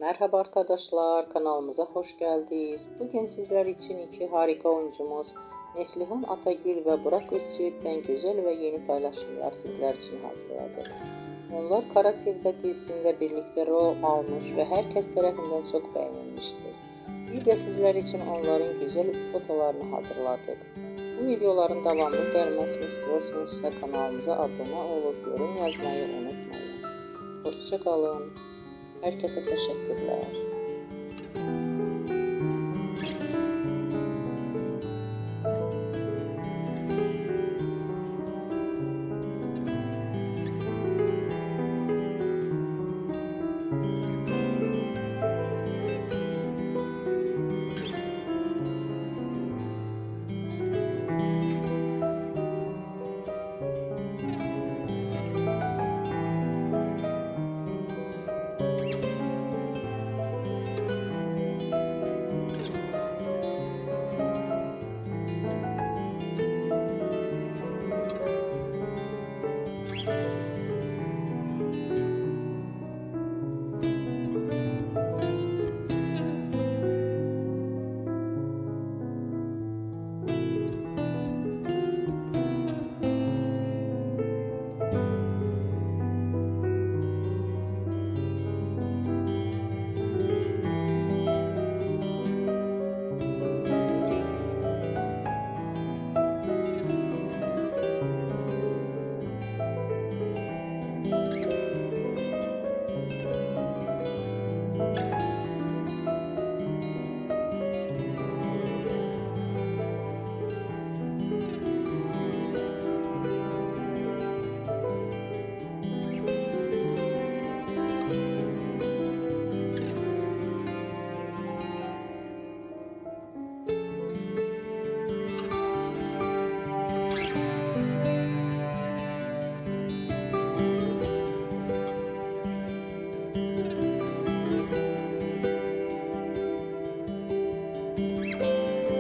Merhaba arkadaşlar, kanalımıza hoş geldiniz. Bugün sizler için iki harika oyuncumuz Neslihan Atagül ve Burak Özçivit'ten güzel ve yeni paylaşımlar sizler için hazırladık. Onlar Kara Sevda dizisinde birlikte rol almış ve herkes tarafından çok beğenilmiştir. Biz de sizler için onların güzel fotolarını hazırladık. Bu videoların devamlı gelmesini istiyorsanız kanalımıza abone olup yorum yazmayı unutmayın. Hoşça kalın. Herkese teşekkürler.